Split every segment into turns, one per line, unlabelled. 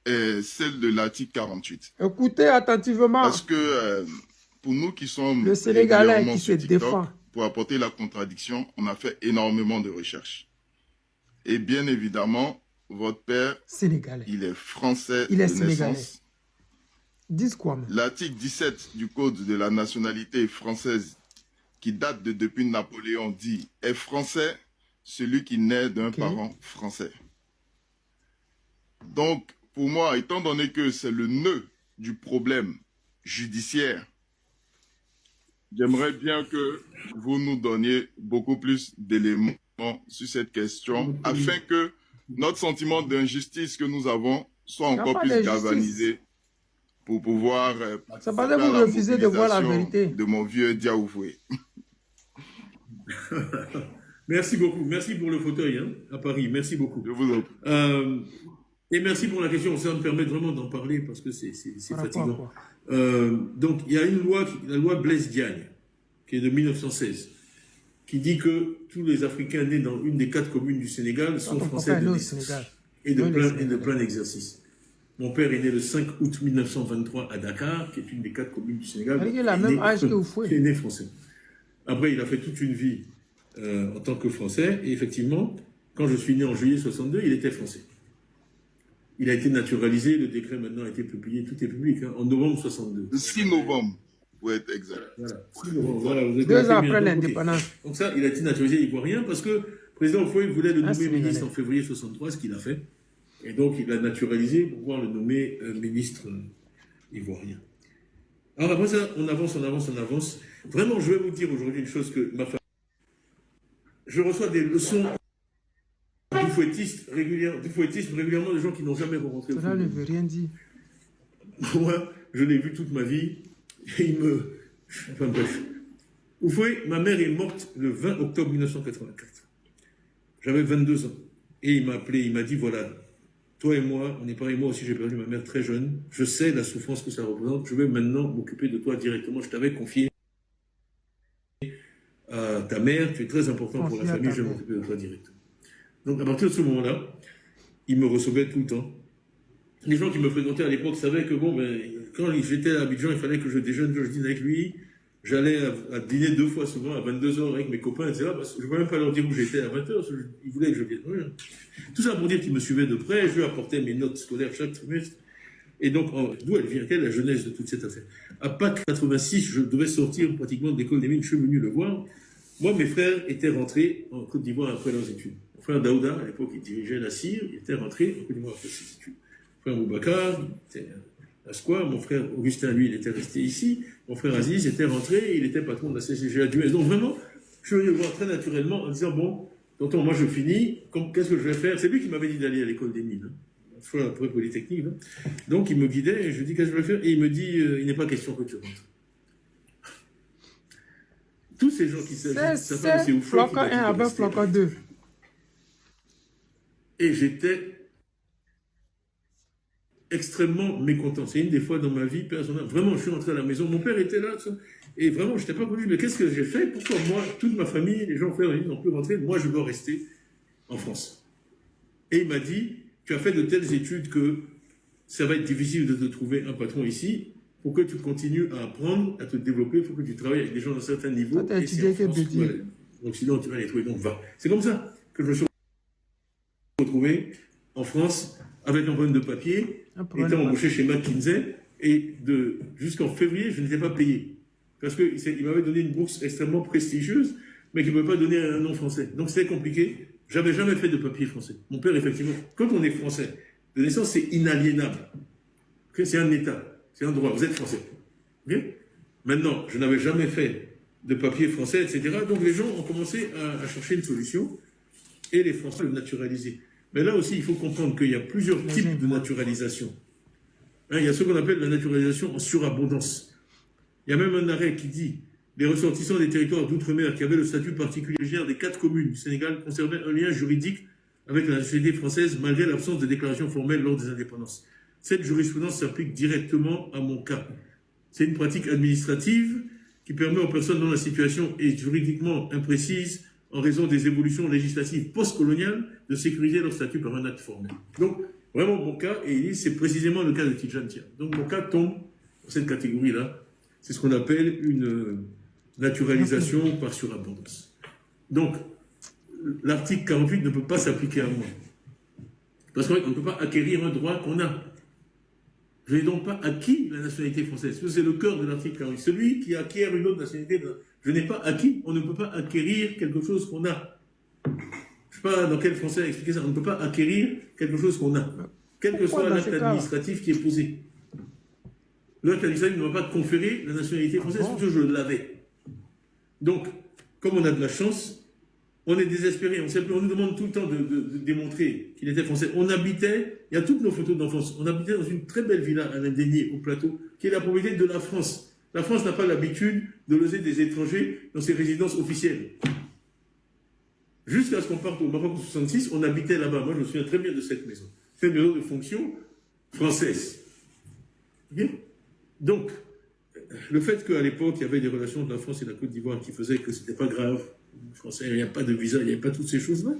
est celle de l'article 48.
Écoutez attentivement.
Parce que pour nous qui sommes
le Sénégalais
régulièrement
qui se
sur TikTok,
défend.
pour apporter la contradiction, on a fait énormément de recherches. Et bien évidemment, votre père,
Sénégalais.
il est français
Il est
de
sénégalais.
naissance.
Dis quoi, même?
L'article 17 du Code de la nationalité française, qui date de depuis Napoléon, dit « Est français celui qui naît d'un parent français ». Donc, pour moi, étant donné que c'est le nœud du problème judiciaire, j'aimerais bien que vous nous donniez beaucoup plus d'éléments sur cette question, afin que notre sentiment d'injustice que nous avons soit encore plus galvanisé pour pouvoir
c'est parce que vous refusez de voir la vérité
de mon vieux Diaoufoué.
Merci beaucoup. Merci pour le fauteuil à Paris. Merci beaucoup.
Je vous en prie.
Et merci pour la question. Ça me permet vraiment d'en parler parce que c'est fatigant. Donc, il y a une loi, la loi Blaise Diagne, qui est de 1916, qui dit que tous les Africains nés dans une des 4 communes du Sénégal sont français de naissance et de plein exercice. Mon père est né le 5 août 1923 à Dakar, qui est une des 4 communes du Sénégal.
Il a le même âge que vous.
Il est né français. Après, il a fait toute une vie en tant que Français. Et effectivement, quand je suis né en juillet 62, il était français. Il a été naturalisé, le décret maintenant a été publié, tout est public, en novembre 62.
Le 6 novembre, pour être exact.
Voilà, 6 novembre, voilà, vous êtes
2 ans après l'indépendance.
Okay. Donc ça, il a été naturalisé ivoirien parce que le président Foy voulait le nommer ministre en février 63, ce qu'il a fait. Et donc, il l'a naturalisé pour pouvoir le nommer ministre ivoirien. Alors après ça, on avance. Vraiment, je vais vous dire aujourd'hui une chose que ma femme... Je reçois des leçons du fouettisme régulièrement de gens qui n'ont jamais rencontré le
Cela
football.
ne veut rien dire.
Moi, je l'ai vu toute ma vie. Et enfin bref. Oufoué, ma mère est morte le 20 octobre 1984. J'avais 22 ans. Et il m'a appelé, il m'a dit, voilà, toi et moi, on est pareil, moi aussi j'ai perdu ma mère très jeune. Je sais la souffrance que ça représente. Je vais maintenant m'occuper de toi directement. Je t'avais confié à ta mère. Tu es très important pour la famille. Je vais m'occuper de toi directement. Donc à partir de ce moment-là, il me recevait tout le temps. Les gens qui me fréquentaient à l'époque savaient que bon, quand j'étais à Abidjan, il fallait que je déjeune, que je dîne avec lui. J'allais à dîner 2 fois souvent, à 22 h avec mes copains, etc. Parce que je ne pouvais même pas leur dire où j'étais à 20 h. Ils voulaient que je vienne. Oui. Tout ça pour dire qu'ils me suivaient de près. Je lui apportais mes notes scolaires chaque trimestre. Et donc, d'où elle vient, quelle est la genèse de toute cette affaire? À Pâques 86, je devais sortir pratiquement de l'école des mines. Je suis venu le voir. Moi, mes frères étaient rentrés en Côte d'Ivoire après leurs études. Mon frère Daouda, à l'époque, il dirigeait la CIR. Il était rentré en Côte d'Ivoire après ses études. Mon frère Boubacar, il était à Square. Mon frère Augustin, lui, il était resté ici. Mon frère Aziz était rentré. Il était patron de la CCG à Duez. Donc, vraiment, je suis venu le voir très naturellement en disant, bon, tonton, moi, je finis. Qu'est-ce que je vais faire? C'est lui qui m'avait dit d'aller à l'école des mines. Soit après Polytechnique. Hein. Donc, il me guidait et je lui dis, qu'est-ce que je vais faire? Et il me dit, il n'est pas question que tu rentres. Tous ces gens qui s'agissent,
c'est Flocon 1 avec Flocon 2.
Et j'étais extrêmement mécontent. C'est une des fois dans ma vie personnelle. Vraiment, je suis rentré à la maison. Mon père était là. Et vraiment, je n'étais pas connu. Mais qu'est-ce que j'ai fait? Pourquoi moi, toute ma famille, les gens frères, ils n'ont pu rentrer. Moi, je dois rester en France. Et il m'a dit, tu as fait de telles études que ça va être difficile de te trouver un patron ici. Pour que tu continues à apprendre, à te développer, il faut que tu travailles avec des gens d'un certain niveau.
Et c'est en France que tu vas
l'Occident, tu vas les trouver. Donc, va. C'est comme ça que je me suis retrouvé en France avec un problème de papier, étant embauché chez McKinsey, et jusqu'en février, je n'étais pas payé. Parce qu'il m'avait donné une bourse extrêmement prestigieuse, mais qu'il ne pouvait pas donner un nom français. Donc, c'était compliqué. Je n'avais jamais fait de papier français. Mon père, effectivement, quand on est français, de naissance, c'est inaliénable. C'est un État. C'est un droit, vous êtes français. Okay? Maintenant, je n'avais jamais fait de papier français, etc. Donc les gens ont commencé à chercher une solution et les Français le naturaliser. Mais là aussi, il faut comprendre qu'il y a plusieurs types de naturalisation. Il y a ce qu'on appelle la naturalisation en surabondance. Il y a même un arrêt qui dit les ressortissants des territoires d'outre-mer qui avaient le statut particulier des 4 communes du Sénégal conservaient un lien juridique avec la nationalité française malgré l'absence de déclaration formelle lors des indépendances. Cette jurisprudence s'applique directement à mon cas. C'est une pratique administrative qui permet aux personnes dont la situation est juridiquement imprécise en raison des évolutions législatives postcoloniales de sécuriser leur statut par un acte formel. Donc, vraiment mon cas, et il dit c'est précisément le cas de Tidjane Dia. Donc mon cas tombe dans cette catégorie-là. C'est ce qu'on appelle une naturalisation par surabondance. Donc, l'article 48 ne peut pas s'appliquer à moi. Parce qu'on ne peut pas acquérir un droit qu'on a. Je n'ai donc pas acquis la nationalité française. C'est le cœur de l'article 48. Celui qui acquiert une autre nationalité, je n'ai pas acquis, on ne peut pas acquérir quelque chose qu'on a. Je ne sais pas dans quel français expliquer ça. On ne peut pas acquérir quelque chose qu'on a. Quel que soit l'acte administratif qui est posé. L'acte administratif ne va pas conférer la nationalité française, parce que je l'avais. Donc, comme on a de la chance, on est désespéré. On nous demande tout le temps de démontrer qu'il était français. On habitait, il y a toutes nos photos d'enfance, on habitait dans une très belle villa à l'Indénié, au plateau, qui est la propriété de la France. La France n'a pas l'habitude de loger des étrangers dans ses résidences officielles. Jusqu'à ce qu'on parte au Maroc en 1966, on habitait là-bas. Moi, je me souviens très bien de cette maison. C'est une maison de fonction française. Okay. Donc, le fait qu'à l'époque, il y avait des relations de la France et de la Côte d'Ivoire qui faisaient que c'était pas grave, les Français, il n'y a pas de visa, il n'y avait pas toutes ces choses-là.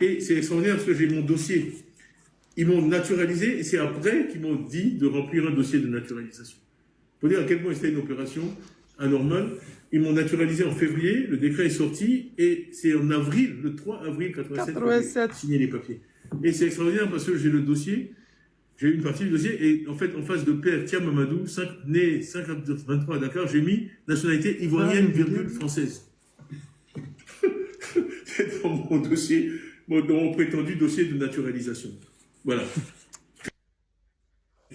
Et c'est extraordinaire parce que j'ai mon dossier. Ils m'ont naturalisé et c'est après qu'ils m'ont dit de remplir un dossier de naturalisation. Pour dire à quel point c'était une opération anormale. Ils m'ont naturalisé en février, le décret est sorti et c'est en avril, le 3 avril 87, que j'ai signé les papiers. Et c'est extraordinaire parce que j'ai le dossier. J'ai eu une partie du dossier et en fait, en face de Père Tia Mamadou, né 5-23 à Dakar, j'ai mis nationalité ivoirienne, virgule française. C'est dans mon dossier, dans mon prétendu dossier de naturalisation. Voilà.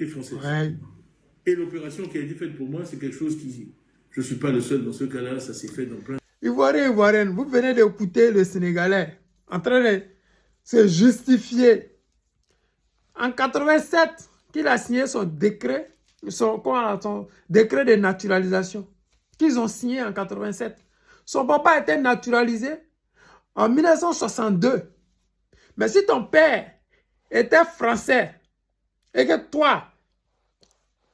Française. Ouais. Et l'opération qui a été faite pour moi, c'est quelque chose qui... Je ne suis pas le seul dans ce cas-là, ça s'est fait dans plein...
Ivoirienne, vous venez d'écouter le Sénégalais en train de se justifier. En 87, qu'il a signé son décret, son décret de naturalisation, qu'ils ont signé en 87. Son papa a été naturalisé en 1962. Mais si ton père était français et que toi,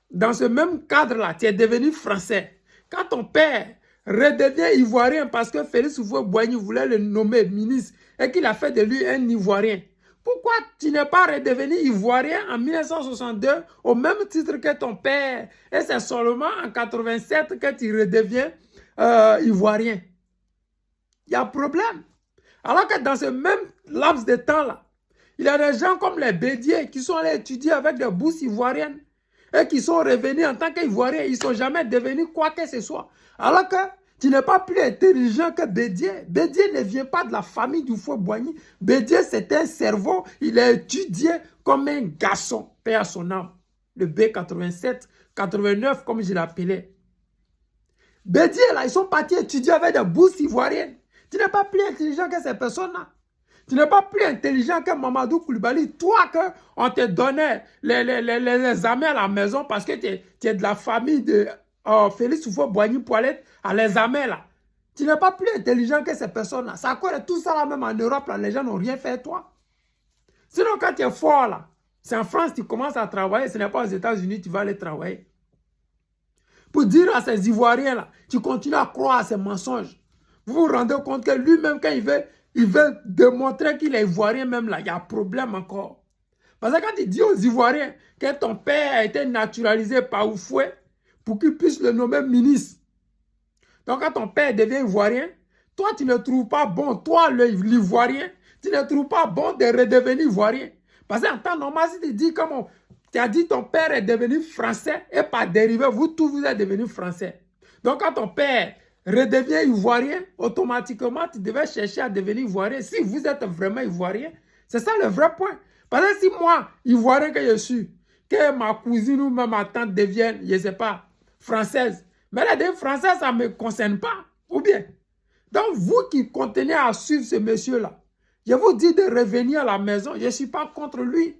dans ce même cadre-là, tu es devenu français, quand ton père redevient ivoirien parce que Félix Houphouët-Boigny voulait le nommer ministre et qu'il a fait de lui un ivoirien, pourquoi tu n'es pas redevenu ivoirien en 1962 au même titre que ton père? Et c'est seulement en 87 que tu redeviens ivoirien. Il y a un problème. Alors que dans ce même laps de temps-là, il y a des gens comme les Bédier qui sont allés étudier avec des bourses ivoiriennes et qui sont revenus en tant qu'Ivoiriens. Ils ne sont jamais devenus quoi que ce soit. Alors que tu n'es pas plus intelligent que Bédier. Bédier ne vient pas de la famille du Houphouët-Boigny. Bédier, c'est un cerveau. Il a étudié comme un garçon, paix à son âme. Le B87, 89, comme je l'appelais. Bédier, là, ils sont partis étudier avec des bourses ivoiriennes. Tu n'es pas plus intelligent que ces personnes-là. Tu n'es pas plus intelligent que Mamadou Koulibaly. Toi, qu'on te donnait les examens à la maison parce que tu es de la famille de Félix Houphouët-Boigny Poilette à l'examen là. Tu n'es pas plus intelligent que ces personnes-là. Ça quoi tout ça là, même en Europe, là, les gens n'ont rien fait, toi. Sinon, quand tu es fort là, c'est en France que tu commences à travailler, ce n'est pas aux États-Unis que tu vas aller travailler. Pour dire à ces Ivoiriens là, tu continues à croire à ces mensonges. Vous vous rendez compte que lui-même, quand il veut démontrer qu'il est Ivoirien même là, il y a un problème encore. Parce que quand il dit aux Ivoiriens que ton père a été naturalisé par Houphouët pour qu'il puisse le nommer ministre. Donc quand ton père devient Ivoirien, toi tu ne trouves pas bon, toi l'Ivoirien, tu ne trouves pas bon de redevenir Ivoirien. Parce qu'en temps normal, si tu dis comment tu as dit ton père est devenu français et par dérivé, vous tous vous êtes devenus français. Donc quand ton père redevient Ivoirien, automatiquement tu devais chercher à devenir Ivoirien. Si vous êtes vraiment Ivoirien, c'est ça le vrai point. Parce que si moi, Ivoirien que je suis, que ma cousine ou même ma tante devienne, je ne sais pas, française, mais la devenue française, ça ne me concerne pas. Ou bien, donc vous qui continuez à suivre ce monsieur-là, je vous dis de revenir à la maison, je ne suis pas contre lui.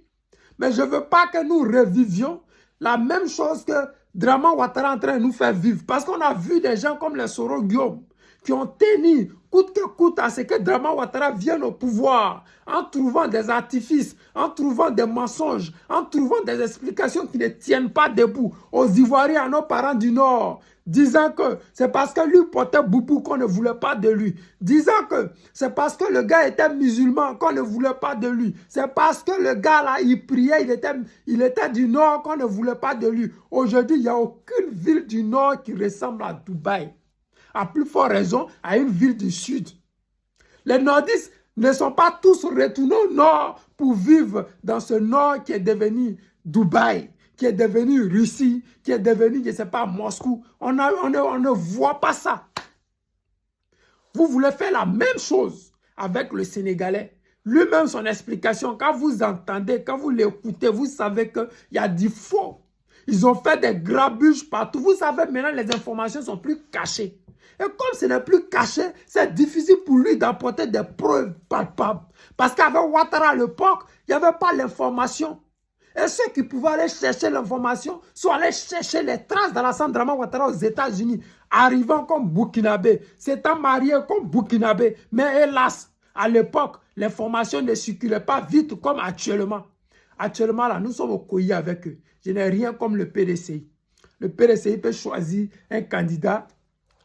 Mais je ne veux pas que nous revivions la même chose que Draman Ouattara est en train de nous faire vivre. Parce qu'on a vu des gens comme les Soro Guillaume qui ont tenu coûte que coûte à ce que Draman Ouattara vienne au pouvoir, en trouvant des artifices, en trouvant des mensonges, en trouvant des explications qui ne tiennent pas debout aux Ivoiriens, à nos parents du Nord, disant que c'est parce que lui portait boubou qu'on ne voulait pas de lui, disant que c'est parce que le gars était musulman qu'on ne voulait pas de lui, c'est parce que le gars là, il priait, il était du Nord qu'on ne voulait pas de lui. Aujourd'hui, il n'y a aucune ville du Nord qui ressemble à Dubaï. À plus forte raison, à une ville du Sud. Les nordistes ne sont pas tous retournés au Nord pour vivre dans ce Nord qui est devenu Dubaï, qui est devenu Russie, qui est devenu, je ne sais pas, Moscou. On ne voit pas ça. Vous voulez faire la même chose avec le Sénégalais. Lui-même, son explication, quand vous entendez, quand vous l'écoutez, vous savez qu'il y a du faux. Ils ont fait des grabuges partout. Vous savez, maintenant, les informations sont plus cachées. Et comme ce n'est plus caché, c'est difficile pour lui d'apporter des preuves palpables. Parce qu'avec Ouattara à l'époque, il n'y avait pas l'information. Et ceux qui pouvaient aller chercher l'information sont allés chercher les traces d'Alassane Draman Ouattara aux États-Unis, arrivant comme Burkinabé, s'étant marié comme Burkinabé. Mais hélas, à l'époque, l'information ne circulait pas vite comme actuellement. Actuellement, là, nous sommes au collier avec eux. Je n'ai rien comme le PDCI. Le PDCI peut choisir un candidat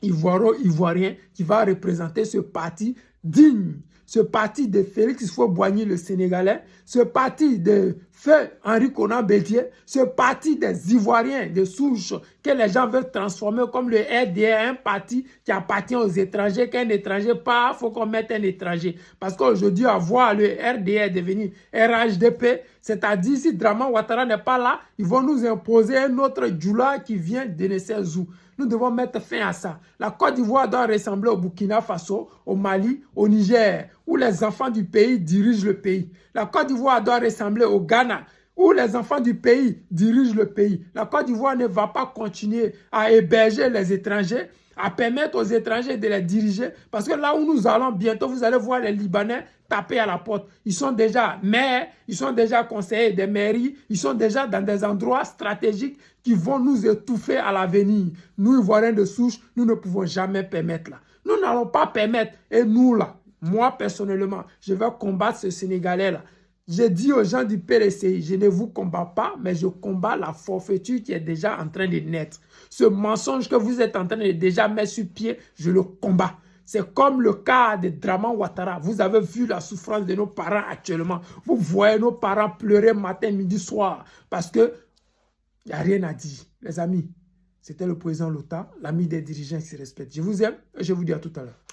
ivoirien qui va représenter ce parti digne, ce parti de Félix Houphouët-Boigny, le Sénégalais, ce parti de Feu Henri Konan Bédié, ce parti des Ivoiriens de souche que les gens veulent transformer comme le RDR, un parti qui appartient aux étrangers, qu'un étranger part, il faut qu'on mette un étranger. Parce qu'aujourd'hui, à voir le RDR devenir RHDP, c'est-à-dire si Draman Ouattara n'est pas là, ils vont nous imposer un autre Djoula qui vient de Nessezou. Nous devons mettre fin à ça. La Côte d'Ivoire doit ressembler au Burkina Faso, au Mali, au Niger, où les enfants du pays dirigent le pays. La Côte d'Ivoire doit ressembler au Ghana, où les enfants du pays dirigent le pays. La Côte d'Ivoire ne va pas continuer à héberger les étrangers, à permettre aux étrangers de les diriger. Parce que là où nous allons bientôt, vous allez voir les Libanais taper à la porte. Ils sont déjà maires, ils sont déjà conseillers des mairies, ils sont déjà dans des endroits stratégiques qui vont nous étouffer à l'avenir. Nous, Ivoiriens de souche, nous ne pouvons jamais permettre là. Nous n'allons pas permettre. Et nous là, moi personnellement, je vais combattre ce Sénégalais là. J'ai dit aux gens du PDCI, je ne vous combats pas, mais je combats la forfaiture qui est déjà en train de naître. Ce mensonge que vous êtes en train de déjà mettre sur pied, je le combats. C'est comme le cas de Draman Ouattara. Vous avez vu la souffrance de nos parents actuellement. Vous voyez nos parents pleurer matin, midi, soir. Parce que il n'y a rien à dire. Les amis, c'était le président Lota, l'ami des dirigeants qui se respectent. Je vous aime et je vous dis à tout à l'heure.